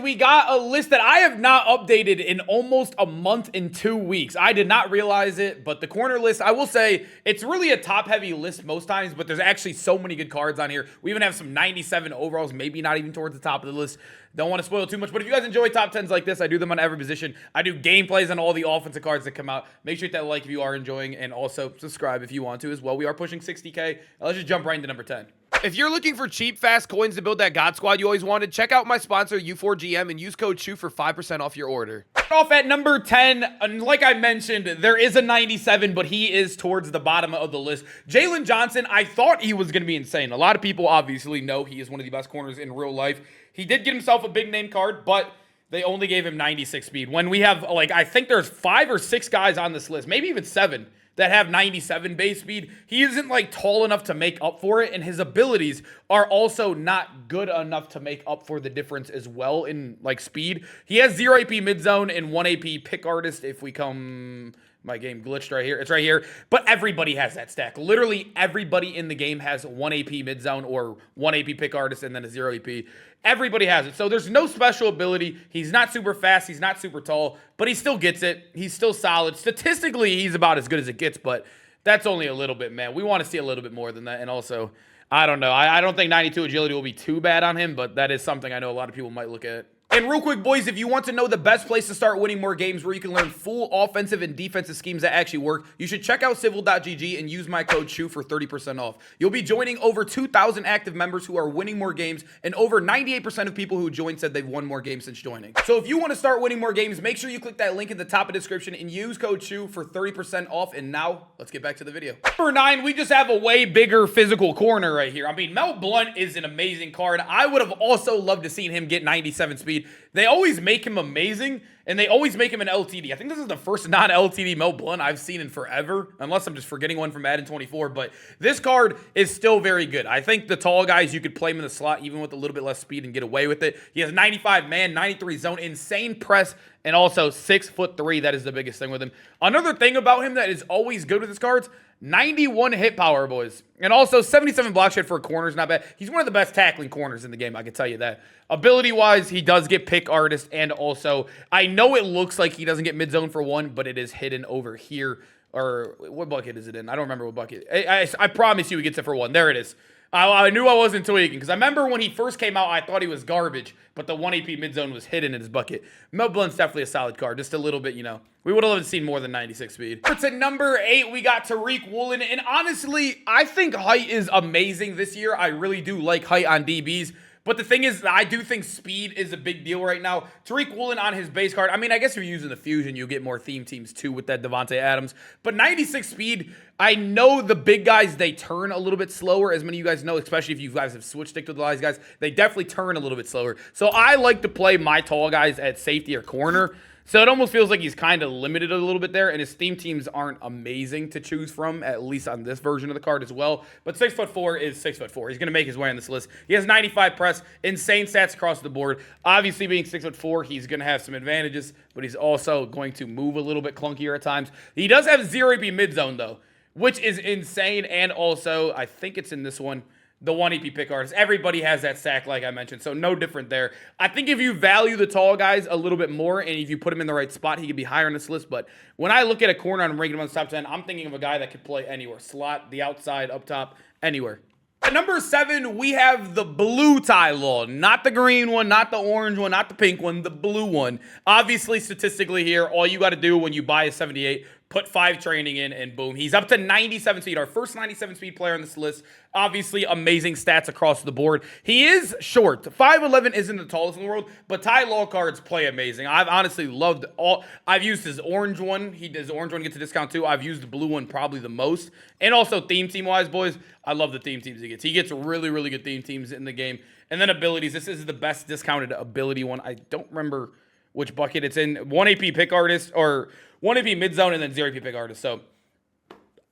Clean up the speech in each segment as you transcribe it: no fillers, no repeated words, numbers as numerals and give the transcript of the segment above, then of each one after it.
we got a list that I have not updated in almost a month and 2 weeks. I did not realize it, but the corner list, I will say, it's really a top-heavy list most times, but there's actually so many good cards on here. We even have some 97 overalls, maybe not even towards the top of the list. Don't want to spoil too much, but if you guys enjoy top 10s like this, I do them on every position. I do gameplays on all the offensive cards that come out. Make sure to hit that like if you are enjoying, and also subscribe if you want to as well. We are pushing 60K. Let's just jump right into number 10. If you're looking for cheap, fast coins to build that God Squad you always wanted, check out my sponsor, U4GM, and use code SHOE for 5% off your order. Off at number 10, and like I mentioned, there is a 97, but he is towards the bottom of the list. Jalen Johnson, I thought he was going to be insane. A lot of people obviously know he is one of the best corners in real life. He did get himself a big name card, but they only gave him 96 speed. When we have, like, I think there's 5 or 6 guys on this list, maybe even 7, that have 97 base speed. He isn't like tall enough to make up for it, and his abilities are also not good enough to make up for the difference as well in like speed. He has 0 AP mid zone and 1 AP pick artist. If we come, my game glitched right here. It's right here. But everybody has that stack. Literally everybody in the game has 1 AP mid zone or 1 AP pick artist and then a 0 AP. Everybody has it. So there's no special ability. He's not super fast. He's not super tall, but he still gets it. He's still solid. Statistically, he's about as good as it gets, but that's only a little bit, man. We want to see a little bit more than that. And also, I don't know. I don't think 92 agility will be too bad on him, but that is something I know a lot of people might look at. And real quick, boys, if you want to know the best place to start winning more games where you can learn full offensive and defensive schemes that actually work, you should check out civil.gg and use my code SHOE for 30% off. You'll be joining over 2,000 active members who are winning more games, and over 98% of people who joined said they've won more games since joining. So if you want to start winning more games, make sure you click that link in the top of the description and use code SHOE for 30% off. And now, let's get back to the video. Number 9, we just have a way bigger physical corner right here. I mean, Mel Blount is an amazing card. I would have also loved to seen him get 97 speed. They always make him amazing, and they always make him an LTD. I think this is the first non-LTD Mel Blount I've seen in forever, unless I'm just forgetting one from Madden 24, but this card is still very good. I think the tall guys, you could play him in the slot even with a little bit less speed and get away with it. He has 95 man, 93 zone, insane press, and also 6'3". That is the biggest thing with him. Another thing about him that is always good with his cards, 91 hit power, boys. And also 77 block shed for a corner is not bad. He's one of the best tackling corners in the game, I can tell you that. Ability-wise, he does get pick artist, and also, I know it looks like he doesn't get mid-zone for 1, but it is hidden over here. Or, what bucket is it in? I don't remember what bucket. I promise you he gets it for 1. There it is. I knew I wasn't tweaking, because I remember when he first came out, I thought he was garbage, but the 1 AP mid-zone was hidden in his bucket. Mel Blount's definitely a solid card, just a little bit, you know. We would have loved to seen more than 96 speed. To number 8, we got Tariq Woolen, and honestly, I think height is amazing this year. I really do like height on DBs. But the thing is, I do think speed is a big deal right now. Tariq Woolen on his base card, I mean, I guess if you're using the Fusion, you get more theme teams too with that Devontae Adams. But 96 speed, I know the big guys, they turn a little bit slower, as many of you guys know, especially if you guys have switched stick to the guys. They definitely turn a little bit slower. So I like to play my tall guys at safety or corner. So it almost feels like he's kind of limited a little bit there, and his theme teams aren't amazing to choose from, at least on this version of the card as well. But 6'4" is 6'4". He's going to make his way on this list. He has 95 press, insane stats across the board. Obviously, being 6'4", he's going to have some advantages, but he's also going to move a little bit clunkier at times. He does have 0 AP mid zone, though, which is insane, and also, I think it's in this one, the 1 AP pick artist. Everybody has that stack, like I mentioned, so no different there. I think if you value the tall guys a little bit more, and if you put him in the right spot, he could be higher on this list. But when I look at a corner and I'm ranking him on the top 10, I'm thinking of a guy that could play anywhere. Slot, the outside, up top, anywhere. At number 7, we have the blue Ty Law. Not the green one, not the orange one, not the pink one, the blue one. Obviously, statistically here, all you got to do when you buy a 78, put 5 training in, and boom. He's up to 97 speed, our first 97 speed player on this list. Obviously, amazing stats across the board. He is short. 5'11" isn't the tallest in the world, but Ty Law cards play amazing. I've honestly loved all. I've used his orange one. His orange one gets a discount too. I've used the blue one probably the most. And also theme team-wise, boys, I love the theme teams he gets. He gets really, really good theme teams in the game. And then abilities. This is the best discounted ability one. I don't remember which bucket it's in. 1 AP pick artist, or 1 AP mid zone, and then 0 AP pick artist. So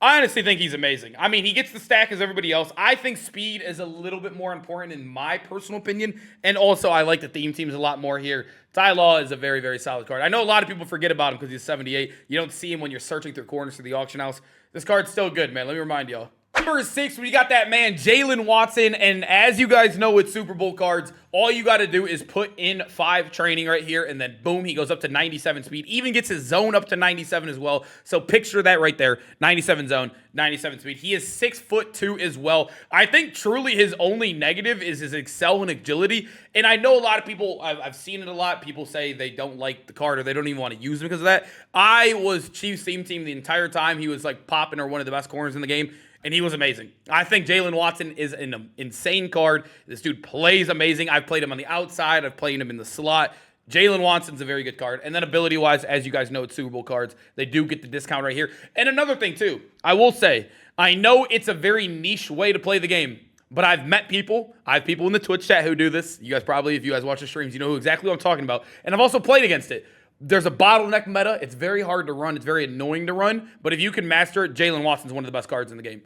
I honestly think he's amazing. I mean, he gets the stack as everybody else. I think speed is a little bit more important in my personal opinion. And also, I like the theme teams a lot more here. Ty Law is a very, very solid card. I know a lot of people forget about him because he's 78. You don't see him when you're searching through corners to the auction house. This card's still good, man. Let me remind y'all. Number 6, we got that man, Jalen Watson. And as you guys know with Super Bowl cards, all you got to do is put in 5 training right here, and then boom, he goes up to 97 speed. Even gets his zone up to 97 as well. So picture that right there, 97 zone, 97 speed. He is 6'2" as well. I think truly his only negative is his excel and agility. And I know a lot of people, I've seen it a lot. People say they don't like the card or they don't even want to use him because of that. I was Chiefs team the entire time. He was like popping or one of the best corners in the game. And he was amazing. I think Jalen Watson is an insane card. This dude plays amazing. I've played him on the outside. I've played him in the slot. Jalen Watson's a very good card. And then ability-wise, as you guys know, it's Super Bowl cards. They do get the discount right here. And another thing, too, I will say, I know it's a very niche way to play the game, but I've met people. I have people in the Twitch chat who do this. You guys probably, if you guys watch the streams, you know exactly what I'm talking about. And I've also played against it. There's a bottleneck meta. It's very hard to run. It's very annoying to run. But if you can master it, Jalen Watson's one of the best cards in the game.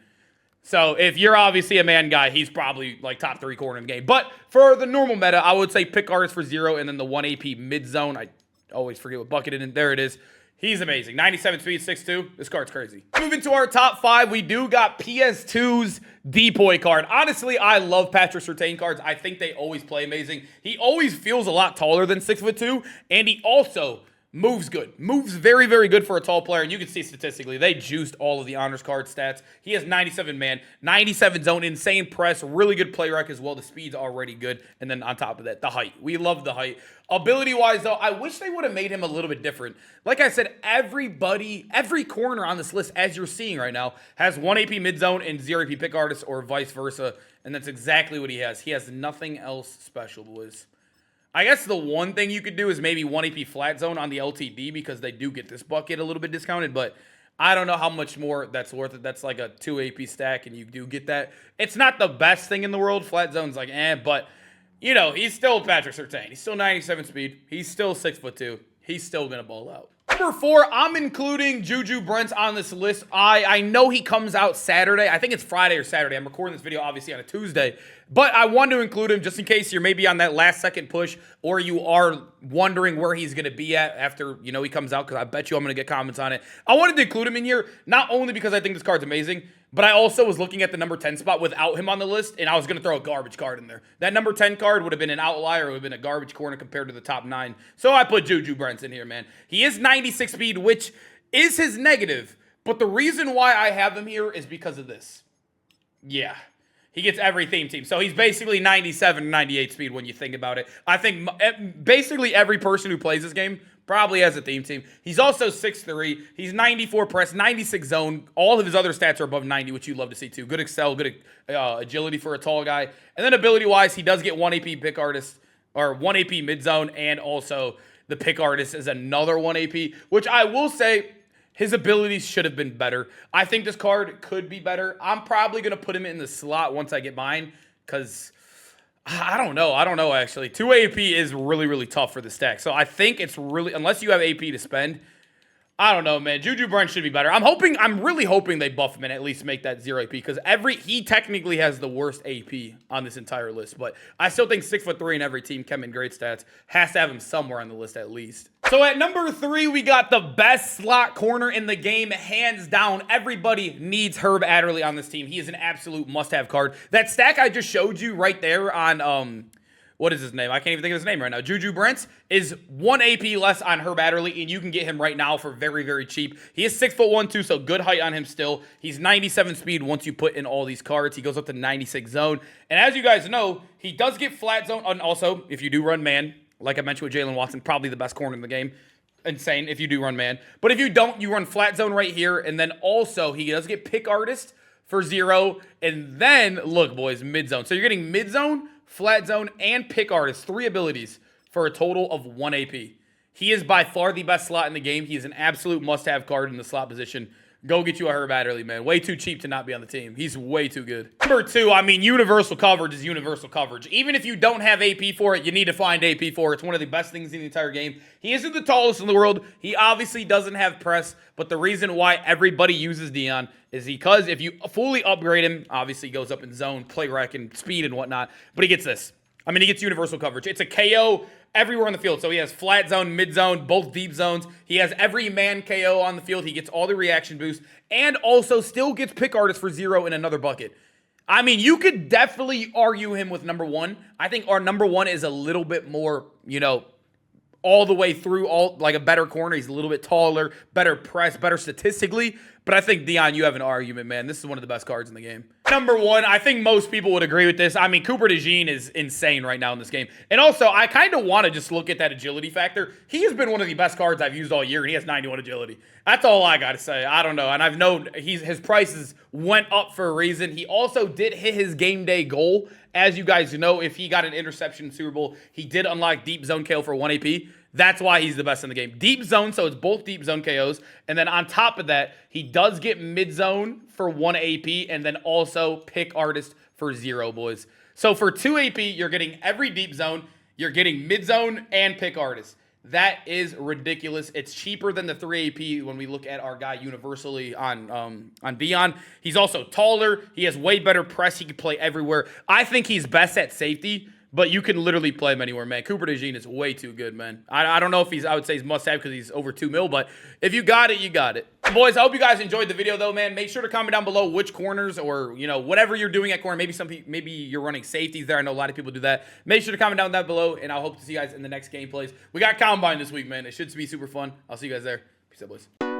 So if you're obviously a man guy, he's probably like top 3 corner in the game. But for the normal meta, I would say pick artist for 0 and then the 1 AP mid zone. I always forget what bucket it in. There it is. He's amazing. 97 speed, 6'2". This card's crazy. Moving to our top 5, we do got PS2's Depoy card. Honestly, I love Patrick Surtain cards. I think they always play amazing. He always feels a lot taller than 6'2", and he also moves good. Moves very, very good for a tall player. And you can see statistically, they juiced all of the honors card stats. He has 97 man, 97 zone, insane press, really good play rec as well. The speed's already good. And then on top of that, the height. We love the height. Ability-wise, though, I wish they would have made him a little bit different. Like I said, everybody, every corner on this list, as you're seeing right now, has 1 AP mid-zone and 0 AP pick artist or vice versa. And that's exactly what he has. He has nothing else special, boys. I guess the one thing you could do is maybe 1 AP flat zone on the LTD because they do get this bucket a little bit discounted, but I don't know how much more that's worth it. That's like a 2 AP stack, and you do get that. It's not the best thing in the world. Flat zone's like, but, you know, he's still Patrick Surtain. He's still 97 speed. He's still 6'2". He's still going to ball out. Number 4, I'm including Juju Brents on this list. I know he comes out Saturday. I think it's Friday or Saturday. I'm recording this video, obviously, on a Tuesday. But I wanted to include him just in case you're maybe on that last-second push or you are wondering where he's going to be at after, you know, he comes out, because I bet you I'm going to get comments on it. I wanted to include him in here, not only because I think this card's amazing, but I also was looking at the number 10 spot without him on the list, and I was going to throw a garbage card in there. That number 10 card would have been an outlier. It would have been a garbage corner compared to the top 9. So I put Juju Brents in here, man. He is 96 speed, which is his negative, but the reason why I have him here is because of this. Yeah. He gets every theme team. So he's basically 97, 98 speed when you think about it. I think basically every person who plays this game probably has a theme team. He's also 6'3". He's 94 press, 96 zone. All of his other stats are above 90, which you love to see too. Good excel, good agility for a tall guy. And then ability-wise, he does get 1 AP pick artist, or 1 AP mid-zone, and also the pick artist is another 1 AP, which I will say, his abilities should have been better. I think this card could be better. I'm probably going to put him in the slot once I get mine because I don't know. I don't know, actually. 2 AP is really, really tough for the stack. So I think it's really, unless you have AP to spend, I don't know, man. Juju Brent should be better. I'm really hoping they buff him and at least make that 0 AP because he technically has the worst AP on this entire list. But I still think 6'3" in every team, Kevin, great stats, has to have him somewhere on the list at least. So at number 3, we got the best slot corner in the game, hands down. Everybody needs Herb Adderley on this team. He is an absolute must-have card. That stack I just showed you right there on what is his name? I can't even think of his name right now. Juju Brents is 1 AP less on Herb Adderley, and you can get him right now for very, very cheap. He is 6'1" too, so good height on him still. He's 97 speed once you put in all these cards. He goes up to 96 zone. And as you guys know, he does get flat zone. And also, if you do run man, like I mentioned with Jalen Watson, probably the best corner in the game. Insane if you do run man. But if you don't, you run flat zone right here. And then also, he does get pick artist for 0. And then, look, boys, mid zone. So you're getting mid zone, flat zone, and pick artist, 3 abilities for a total of 1 AP. He is by far the best slot in the game. He is an absolute must-have card in the slot position. Go get you a Herb Adderley, man. Way too cheap to not be on the team. He's way too good. Number 2, I mean, universal coverage is universal coverage. Even if you don't have AP for it, you need to find AP for it. It's one of the best things in the entire game. He isn't the tallest in the world. He obviously doesn't have press, but the reason why everybody uses Dion is because if you fully upgrade him, obviously he goes up in zone, play rec, and speed and whatnot, but he gets this. I mean, he gets universal coverage. It's a KO everywhere on the field. So he has flat zone, mid zone, both deep zones. He has every man KO on the field. He gets all the reaction boost and also still gets pick artist for 0 in another bucket. I mean, you could definitely argue him with number 1. I think our number 1 is a little bit more, all the way through, like a better corner. He's a little bit taller, better press, better statistically. But I think, Dion, you have an argument, man. This is one of the best cards in the game. Number 1, I think most people would agree with this. I mean, Cooper DeJean is insane right now in this game. And also, I kind of want to just look at that agility factor. He has been one of the best cards I've used all year, and he has 91 agility. That's all I got to say. I don't know. And I've known his prices went up for a reason. He also did hit his game day goal. As you guys know, if he got an interception in Super Bowl, he did unlock deep zone KO for 1 AP. That's why he's the best in the game. Deep zone, so it's both deep zone KOs. And then on top of that, he does get mid zone for 1 AP and then also pick artist for 0, boys. So for 2 AP, you're getting every deep zone, you're getting mid zone and pick artist. That is ridiculous. It's cheaper than the 3 AP when we look at our guy universally on Dion. He's also taller. He has way better press. He can play everywhere. I think he's best at safety, but you can literally play him anywhere, man. Cooper DeJean is way too good, man. I don't know if I would say he's must-have because he's over 2 mil, but if you got it, you got it. Boys, I hope you guys enjoyed the video, though, man. Make sure to comment down below which corners or, whatever you're doing at corner. Maybe you're running safeties there. I know a lot of people do that. Make sure to comment down below, and I'll hope to see you guys in the next gameplays. We got Combine this week, man. It should be super fun. I'll see you guys there. Peace out, boys.